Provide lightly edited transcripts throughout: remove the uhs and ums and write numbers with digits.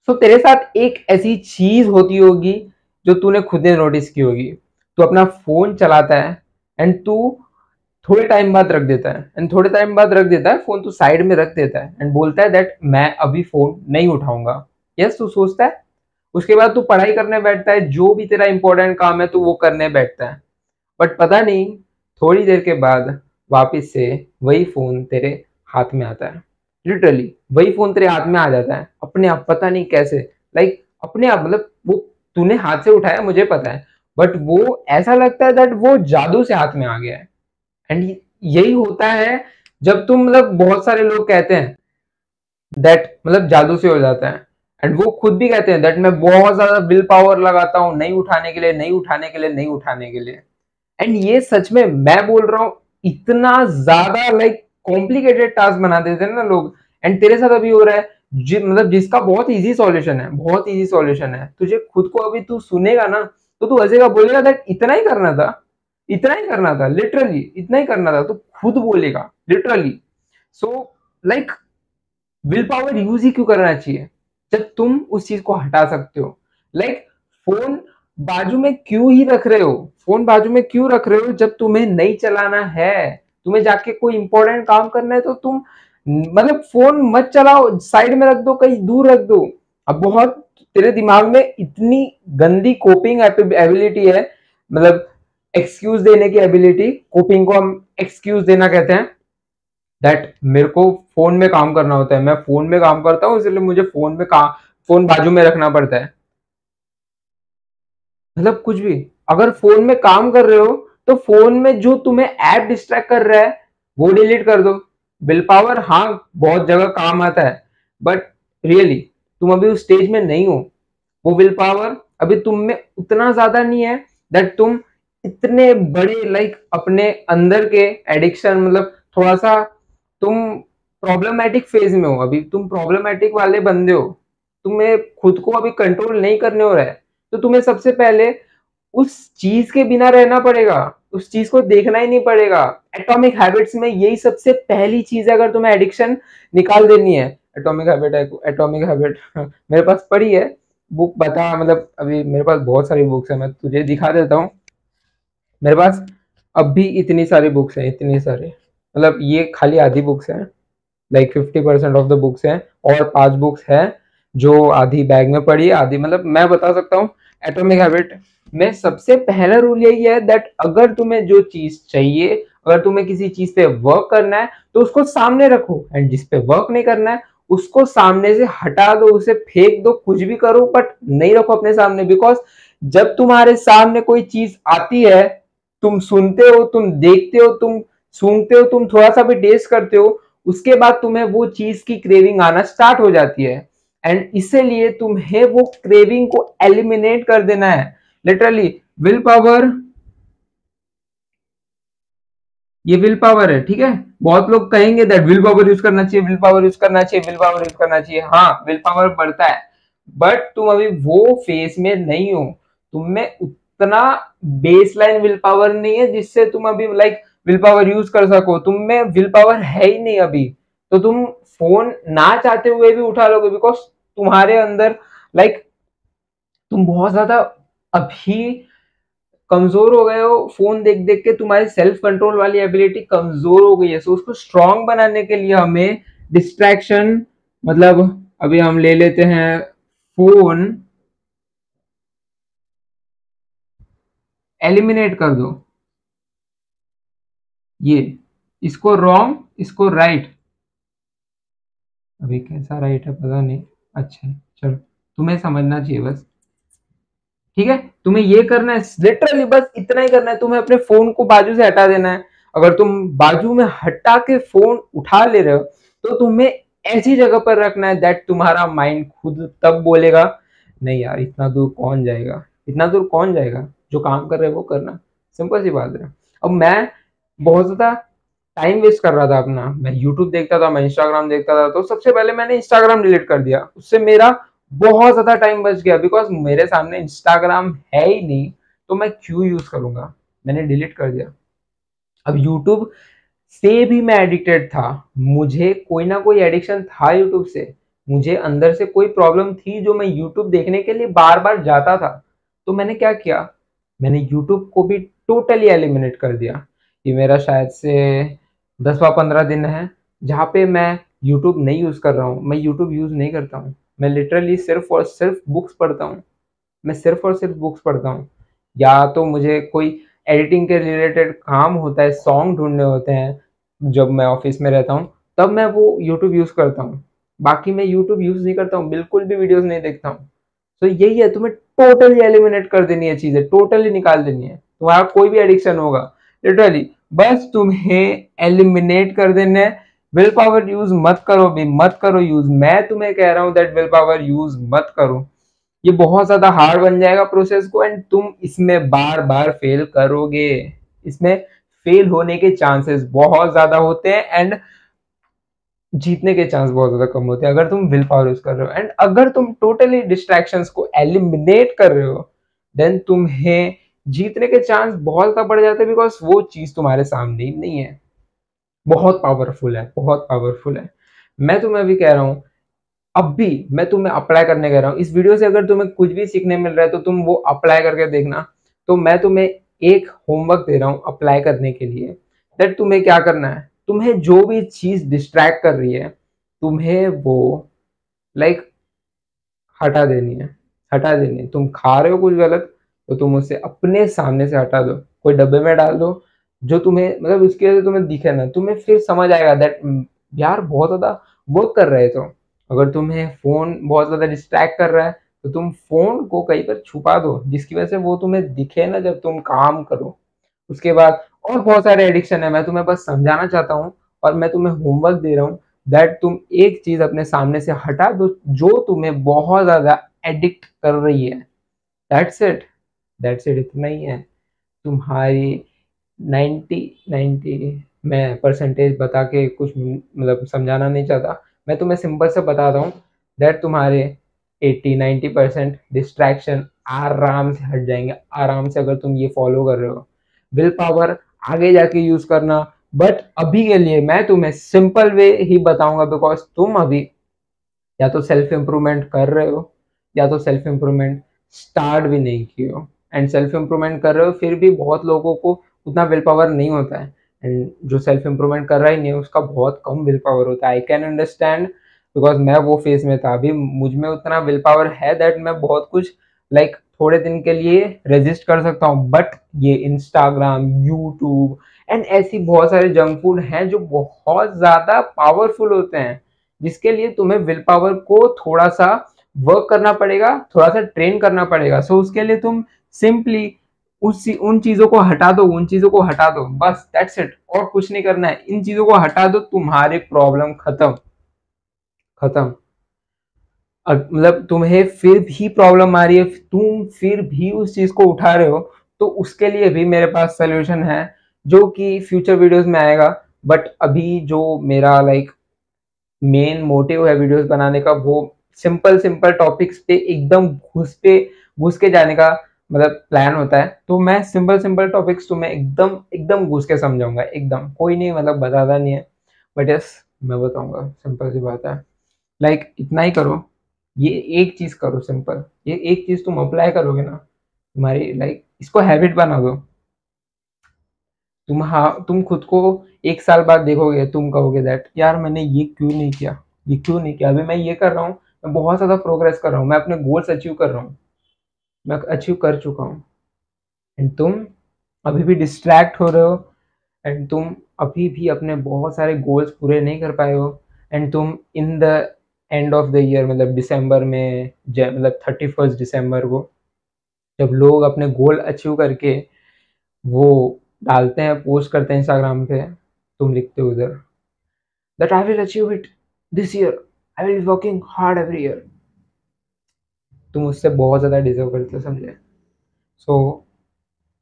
सो तेरे साथ एक ऐसी चीज होती होगी जो तूने खुद ने नोटिस की होगी। तू अपना फोन चलाता है एंड तू थोड़े टाइम बाद रख देता है, एंड थोड़े टाइम बाद रख देता है फोन, तू साइड में रख देता है एंड बोलता है दैट मैं अभी फोन नहीं उठाऊंगा। यस, तू सोचता है। उसके बाद तू पढ़ाई करने बैठता है, जो भी तेरा इंपॉर्टेंट काम है तू वो करने बैठता है। बट पता नहीं, थोड़ी देर के बाद वापस से वही फोन तेरे हाथ में आता है। लिटरली वही फोन तेरे हाथ में आ जाता है अपने आप, पता नहीं कैसे। लाइक अपने आप, मतलब वो तूने हाथ से उठाया मुझे पता है, बट वो ऐसा लगता है दैट वो जादू से हाथ में आ गया है। एंड यही होता है जब तुम, मतलब बहुत सारे लोग कहते हैं दैट मतलब जादू से हो जाता है, एंड वो खुद भी कहते हैं दैट मैं बहुत ज्यादा विल पावर लगाता हूँ नहीं उठाने के लिए, नहीं उठाने के लिए, नहीं उठाने के लिए। एंड ये सच में मैं बोल रहा हूँ, इतना ज्यादा लाइक कॉम्प्लिकेटेड टास्क बना देते हैं ना लोग। एंड तेरे साथ अभी हो रहा है मतलब जिसका बहुत इजी सॉल्यूशन है, बहुत इजी सॉल्यूशन है, तुझे खुद को अभी तू सुनेगा ना तो तू हंसेगा, बोलेगा दैट इतना ही करना था, इतना ही करना था, लिटरली इतना ही करना था, तू खुद बोलेगा literally. So like will power use ही क्यों करना चाहिए जब तुम उस चीज को हटा सकते हो। लाइक फोन बाजू में क्यों ही रख रहे हो, फोन बाजू में क्यों रख रहे हो जब तुम्हें नहीं चलाना है, तुम्हें जाके कोई इंपॉर्टेंट काम करना है तो तुम मतलब फोन मत चलाओ, साइड में रख दो, कहीं दूर रख दो। अब बहुत तेरे दिमाग में इतनी गंदी कोपिंग एबिलिटी है, मतलब एक्सक्यूज देने की एबिलिटी, कोपिंग को हम एक्सक्यूज देना कहते हैं, दैट मेरे को फोन में काम करना होता है, मैं फोन में काम करता हूँ इसलिए मुझे फोन में काम, फोन बाजू में रखना पड़ता है। मतलब कुछ भी, अगर फोन में काम कर रहे हो तो फोन में जो तुम्हें ऐप डिस्ट्रैक्ट कर रहा है वो डिलीट कर दो। विल पावर हाँ बहुत जगह काम आता है, बट रियली तुम अभी उस स्टेज में नहीं हो। वो विल पावर अभी तुम में उतना ज्यादा नहीं है दैट तुम इतने बड़े लाइक अपने अंदर के एडिक्शन, मतलब थोड़ा सा तुम प्रॉब्लमैटिक फेज में हो, अभी तुम प्रॉब्लमैटिक वाले बंदे हो, तुम्हें खुद को अभी कंट्रोल नहीं करने हो रहा है। तो तुम्हें सबसे पहले उस चीज के बिना रहना पड़ेगा, उस चीज को देखना ही नहीं पड़ेगा। एटॉमिक हैबिट्स में यही सबसे पहली चीज है, अगर तुम्हें एडिक्शन निकाल देनी है। एटॉमिक हैबिट है, एटॉमिक हैबिट मेरे पास पड़ी है बुक, बता, मतलब अभी मेरे पास बहुत सारी बुक्स है, मैं तुझे दिखा देता हूँ। मेरे पास अब भी इतनी सारी बुक्स हैं, इतनी सारी, मतलब ये खाली आधी बुक्स हैं, लाइक 50% ऑफ द बुक्स हैं, और 5 बुक्स हैं जो आधी बैग में पड़ी है, आधी, मतलब मैं बता सकता हूँ। एटॉमिक हैबिट में सबसे पहला रूल यही है दैट अगर तुम्हें जो चीज चाहिए, अगर तुम्हें किसी चीज पे वर्क करना है तो उसको सामने रखो, एंड जिस पे वर्क नहीं करना है उसको सामने से हटा दो, उसे फेंक दो, कुछ भी करो बट नहीं रखो अपने सामने। बिकॉज जब तुम्हारे सामने कोई चीज आती है, तुम सुनते हो, तुम देखते हो, तुम सूंघते हो, तुम थोड़ा सा भी टेस्ट करते हो, उसके बाद तुम्हें वो चीज की क्रेविंग आना स्टार्ट हो जाती है। एंड इसीलिए तुम्हें वो क्रेविंग को एलिमिनेट कर देना है। लिटरली विल पावर, ये विल पावर है, ठीक है। बहुत लोग कहेंगे दैट विल पावर यूज करना चाहिए, विल पावर यूज करना चाहिए, विल पावर यूज करना चाहिए। हाँ विल पावर बढ़ता है, बट तुम अभी वो फेज में नहीं हो, तुम में उतना बेसलाइन विल पावर नहीं है जिससे तुम अभी लाइक विल पावर यूज कर सको, तुम में विल पावर है ही नहीं अभी। तो तुम फोन ना चाहते हुए भी उठा लोगे, बिकॉज तुम्हारे अंदर लाइक तुम बहुत ज्यादा अभी कमजोर हो गए हो, फोन देख देख के तुम्हारी सेल्फ कंट्रोल वाली एबिलिटी कमजोर हो गई है। सो उसको स्ट्रांग बनाने के लिए हमें डिस्ट्रैक्शन, मतलब अभी हम ले लेते हैं फोन, एलिमिनेट कर दो ये, इसको रॉन्ग, इसको राइट, अभी कैसा राइट है पता नहीं। अच्छा चलो, तुम्हें समझना चाहिए बस, ठीक है। तुम्हें ये करना है, लिटरली बस इतना ही करना है, तुम्हें अपने फोन को बाजू से हटा देना है। अगर तुम बाजू में हटा के फोन उठा ले रहे हो तो तुम्हें ऐसी जगह पर रखना है दैट तुम्हारा माइंड खुद तब बोलेगा नहीं यार इतना दूर कौन जाएगा, इतना दूर कौन जाएगा, जो काम कर रहे हैं वो करना। सिंपल सी बात है। अब मैं बहुत ज्यादा टाइम वेस्ट कर रहा था अपना, मैं यूट्यूब देखता था, मैं इंस्टाग्राम देखता था, तो सबसे पहले मैंने इंस्टाग्राम डिलीट कर दिया, उससे मेरा बहुत ज्यादा टाइम बच गया। बिकॉज मेरे सामने इंस्टाग्राम है ही नहीं तो मैं क्यों यूज करूंगा, मैंने डिलीट कर दिया। अब यूट्यूब से भी मैं एडिक्टेड था, मुझे कोई ना कोई एडिक्शन था यूट्यूब से, मुझे अंदर से कोई प्रॉब्लम थी जो मैं यूट्यूब देखने के लिए बार बार जाता था, तो मैंने क्या किया, मैंने यूट्यूब को भी टोटली एलिमिनेट कर दिया। ये मेरा शायद से 10वां 15 दिन है जहाँ पे मैं यूट्यूब नहीं यूज़ कर रहा हूँ। मैं यूट्यूब यूज़ नहीं करता हूँ, मैं लिटरली सिर्फ और सिर्फ बुक्स पढ़ता हूँ। मैं सिर्फ और सिर्फ बुक्स पढ़ता हूँ, या तो मुझे कोई एडिटिंग के रिलेटेड काम होता है, सॉन्ग ढूंढने होते हैं जब मैं ऑफिस में रहता हूँ, तब मैं वो यूट्यूब यूज़ करता हूँ। बाकी मैं यूट्यूब यूज़ नहीं करता हूँ, बिल्कुल भी वीडियोस नहीं देखता हूँ। तो यही है, तुम्हें टोटली एलिमिनेट कर देनी है, चीज़ें टोटली निकाल देनी है। तुम्हारा कोई भी एडिक्शन होगा, लिटरली बस तुम्हें एलिमिनेट कर देना है। विल पावर यूज मत करो भी, मत करो यूज। मैं तुम्हें कह रहा हूँ दैट विल पावर यूज मत करो। ये बहुत ज्यादा हार्ड बन जाएगा प्रोसेस को, एंड तुम इसमें बार बार फेल करोगे। इसमें फेल होने के चांसेस बहुत ज्यादा होते हैं, एंड जीतने के चांस बहुत ज्यादा कम होते हैं अगर तुम विल पावर यूज कर रहे हो। एंड अगर तुम टोटली डिस्ट्रैक्शंस को एलिमिनेट कर रहे हो, देन तुम्हें जीतने के चांस बहुत ज्यादा बढ़ जाते हैं, बिकॉज वो चीज तुम्हारे सामने ही नहीं है। बहुत पावरफुल है, बहुत पावरफुल है। मैं तुम्हें अभी कह रहा हूँ, अब भी मैं तुम्हें अप्लाई करने कह रहा हूँ। इस वीडियो से अगर तुम्हें कुछ भी सीखने मिल रहा है तो तुम वो अप्लाई करके देखना। तो मैं तुम्हें एक होमवर्क दे रहा हूँ अप्लाई करने के लिए, दैट तुम्हें क्या करना है, तुम्हें जो भी चीज डिस्ट्रैक्ट कर रही है, तुम्हें वो लाइक हटा देनी है। हटा देनी है। तुम खा रहे हो कुछ गलत, तो तुम उसे अपने सामने से हटा दो, कोई डब्बे में डाल दो, जो तुम्हें मतलब उसकी वजह से तुम्हें दिखे ना। तुम्हें फिर समझ आएगा दैट यार बहुत ज्यादा वर्क कर रहे। तो अगर तुम्हें फोन बहुत ज्यादा डिस्ट्रैक्ट कर रहा है, तो तुम फोन को कहीं पर छुपा दो, जिसकी वजह से वो तुम्हें दिखे ना जब तुम काम करो। उसके बाद और बहुत सारे एडिक्शन है, मैं तुम्हें बस समझाना चाहता हूँ, और मैं तुम्हें होमवर्क दे रहा हूँ दैट तुम एक चीज अपने सामने से हटा दो जो तुम्हें बहुत ज्यादा एडिक्ट कर रही है। दैट्स इट, दैट्स इट, इतना ही है। तुम्हारी 90 मैं परसेंटेज बता के कुछ मतलब समझाना नहीं चाहता, मैं तुम्हें सिंपल से बताता हूँ दैट तुम्हारे 80-90% डिस्ट्रैक्शन आराम से हट जाएंगे, आराम से, अगर तुम ये फॉलो कर रहे हो। विल पावर आगे जाके यूज करना, बट अभी के लिए मैं तुम्हें सिंपल वे ही बताऊंगा, बिकॉज तुम अभी या तो सेल्फ इम्प्रूवमेंट कर रहे हो, या तो सेल्फ इम्प्रूवमेंट स्टार्ट भी नहीं किए हो। एंड सेल्फ इम्प्रूवमेंट कर रहे हो फिर भी बहुत लोगों को उतना विल पावर नहीं होता है, एंड जो सेल्फ इम्प्रूवमेंट कर रहा ही नहीं है उसका बहुत कम विल पावर होता है। आई कैन अंडरस्टैंड, बिकॉज मैं वो फेज में था। अभी मुझ में उतना विल पावर है दैट मैं बहुत कुछ लाइक थोड़े दिन के लिए रेजिस्ट कर सकता हूँ, बट ये इंस्टाग्राम, यूट्यूब एंड ऐसी बहुत सारे जंक फूड हैं जो बहुत ज्यादा पावरफुल होते हैं, जिसके लिए तुम्हें विल पावर को थोड़ा सा वर्क करना पड़ेगा, थोड़ा सा ट्रेन करना पड़ेगा। सो उसके लिए तुम सिंपली उन चीजों को हटा दो, उन चीजों को हटा दो, बस दैट्स इट। और कुछ नहीं करना है, इन चीजों को हटा दो, तुम्हारी प्रॉब्लम खत्म। खत्म। मतलब तुम्हें फिर भी प्रॉब्लम आ रही है, तुम फिर भी उस चीज को उठा रहे हो, तो उसके लिए भी मेरे पास सोल्यूशन है, जो कि फ्यूचर वीडियोस में आएगा। बट अभी जो मेरा लाइक मेन मोटिव है वीडियोस बनाने का, वो सिंपल सिंपल टॉपिक्स पे एकदम घुस के जाने का मतलब प्लान होता है। तो मैं सिंपल सिंपल टॉपिक्स तुम्हें एकदम एकदम घुस के समझाऊंगा, एकदम कोई नहीं मतलब बताता नहीं है, बट यस मैं बताऊंगा। सिंपल सी बात है, लाइक इतना ही करो, ये एक चीज करो सिंपल, ये एक चीज तुम अप्लाई करोगे ना, तुम्हारी लाइक इसको हैबिट बना दो। तुम हाँ, तुम खुद को 1 साल बाद देखोगे, तुम कहोगे दैट यार मैंने ये क्यों नहीं किया, ये क्यों नहीं किया। अभी मैं ये कर रहा हूँ, मैं बहुत ज़्यादा प्रोग्रेस कर रहा हूँ, मैं अपने गोल्स अचीव कर रहा हूँ, मैं अचीव कर चुका हूँ। एंड तुम अभी भी डिस्ट्रैक्ट हो रहे हो, एंड तुम अभी भी अपने बहुत सारे गोल्स पूरे नहीं कर पाए हो। एंड तुम in the end of the year मतलब दिसंबर में, मतलब 31 दिसंबर को, जब लोग अपने गोल अचीव करके वो डालते हैं, पोस्ट करते हैं इंस्टाग्राम पे, तुम लिखते हो उधर that I will achieve it this year, I will working hard every year. तुम उससे बहुत ज़्यादा डिजर्व करते हो, समझे। सो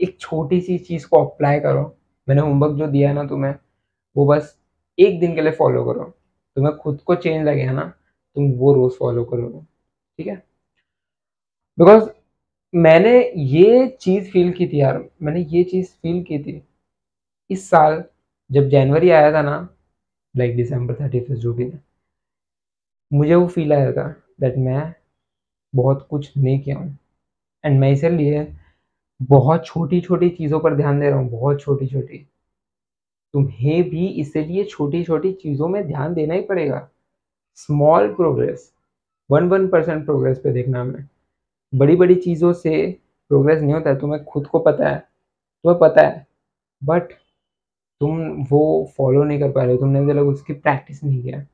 एक छोटी सी चीज़ को अप्लाई करो। मैंने होमवर्क जो दिया है ना तुम्हें, वो बस एक दिन के लिए फॉलो करो। तुम्हें खुद को चेंज लगेगा ना, तुम वो रोज़ फॉलो करोगे, ठीक है। बिकॉज मैंने ये चीज़ फील की थी यार, मैंने ये चीज़ फील की थी इस साल, जब जनवरी आया था ना, लाइक दिसंबर 31 जो भी है, मुझे वो फील आया था दैट मैं बहुत कुछ नहीं किया हूँ, एंड मैं इसीलिए बहुत छोटी छोटी चीज़ों पर ध्यान दे रहा हूँ, बहुत छोटी छोटी। तुम्हें भी इसीलिए छोटी छोटी चीज़ों में ध्यान देना ही पड़ेगा। स्मॉल प्रोग्रेस, 1% प्रोग्रेस पे देखना हमें। बड़ी बड़ी चीज़ों से प्रोग्रेस नहीं होता है, तुम्हें खुद को पता है, तुम्हें पता है, बट तुम वो फॉलो नहीं कर पा रहे हो, तुमने अभी तक उसकी प्रैक्टिस नहीं किया।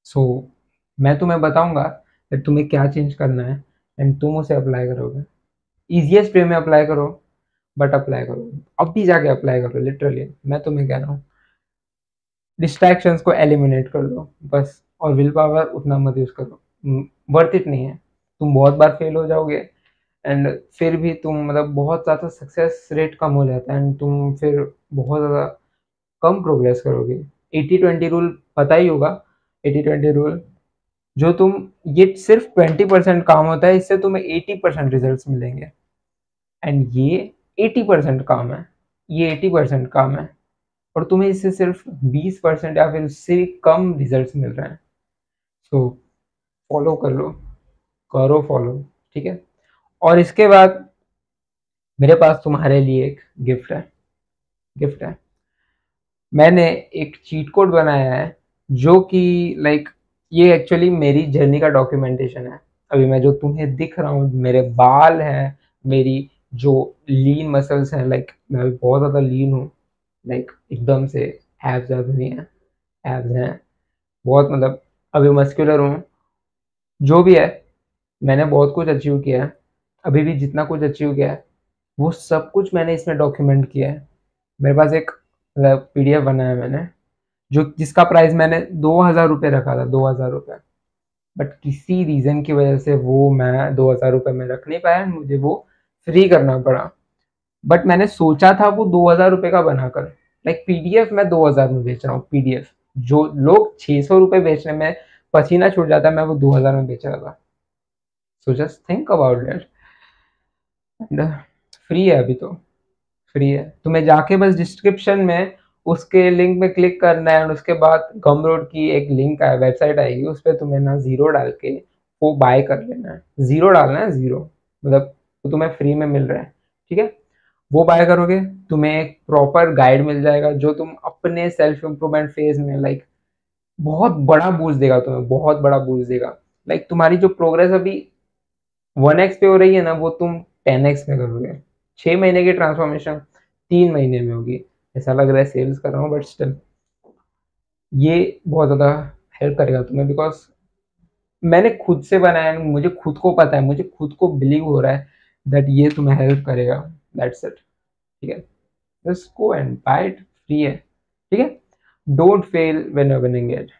सो मैं तुम्हें बताऊंगा कि तुम्हें क्या चेंज करना है, एंड तुम उसे अप्लाई करोगे। ईजिएस्ट वे में अप्लाई करो, बट अप्लाई करो, अभी जाके अप्लाई करो। लिटरली मैं तुम्हें कह रहा हूँ, डिस्ट्रैक्शंस को एलिमिनेट कर दो बस, और विल पावर उतना मत यूज करो, वर्थ इट नहीं है। तुम बहुत बार फेल हो जाओगे, एंड फिर भी तुम मतलब बहुत ज़्यादा सक्सेस रेट कम हो जाता है, एंड तुम फिर बहुत ज़्यादा कम प्रोग्रेस करोगे। 80-20 रूल पता ही होगा। 80-20 रूल, जो तुम, ये सिर्फ 20% काम होता है, इससे तुम्हें 80% रिजल्ट्स मिलेंगे, एंड ये 80% काम है, ये 80% काम है, और तुम्हें इससे सिर्फ 20% या फिर उससे भी कम रिजल्ट्स मिल रहे हैं। सो फॉलो कर लो, करो फॉलो, ठीक है। और इसके बाद मेरे पास तुम्हारे लिए एक गिफ्ट है, गिफ्ट है। मैंने एक चीट कोड बनाया है, जो कि लाइक, ये एक्चुअली मेरी जर्नी का डॉक्यूमेंटेशन है। अभी मैं जो तुम्हें दिख रहा हूँ, मेरे बाल हैं, मेरी जो लीन मसल्स हैं, लाइक मैं अभी बहुत ज़्यादा लीन हूँ, लाइक एकदम से एब्स अब नहीं है, एब्स हैं बहुत, मतलब अभी मस्कुलर हूँ। जो भी है, मैंने बहुत कुछ अचीव किया है, अभी भी जितना कुछ अचीव किया है वो सब कुछ मैंने इसमें डॉक्यूमेंट किया है। मेरे पास एक मतलब पीडीएफ बनाया है मैंने, जो जिसका प्राइस मैंने 2,000 रुपये रखा था, 2,000 रुपये। बट किसी रीज़न की वजह से वो मैं 2,000 रुपये में रख नहीं पाया, मुझे वो फ्री करना पड़ा। बट मैंने सोचा था वो 2,000 रुपये का बनाकर, लाइक पीडीएफ मैं 2,000 में बेच रहा हूँ। पीडीएफ जो लोग 600 रुपये बेचने में पसीना छूट जाता है, मैं वो 2,000 में बेच रहा था। So just think about that. And free है अभी तो, फ्री है। तुम्हें जाके बस डिस्क्रिप्शन में उसके लिंक में क्लिक करना है, और उसके बाद गमरोड की एक लिंक है, वेबसाइट आएगी, उस पर तुम्हें ना जीरो डाल के वो बाय कर लेना है। जीरो डालना है, जीरो, मतलब वो तुम्हें फ्री में मिल रहा है, ठीक है। वो बाय करोगे, तुम्हें एक प्रॉपर गाइड मिल जाएगा, जो तुम अपने सेल्फ इम्प्रूवमेंट फेज में लाइक बहुत बड़ा बूस्ट देगा, तुम्हें बहुत बड़ा बूस्ट देगा। लाइक तुम्हारी जो प्रोग्रेस अभी 1x पे हो रही है ना, वो तुम 10x में करोगे। 6 महीने की ट्रांसफॉर्मेशन 3 महीने में होगी। ऐसा लग रहा है सेल्स कर रहा हूँ, बट स्टिल ये बहुत ज़्यादा हेल्प करेगा तुम्हें, बिकॉज मैंने खुद से बनाया है, मुझे खुद को पता है, मुझे खुद को बिलीव हो रहा है दैट ये तुम्हें हेल्प करेगा। दैट्स इट, ठीक है। Just go and buy it, free है, ठीक है। Don't fail when you are winning it.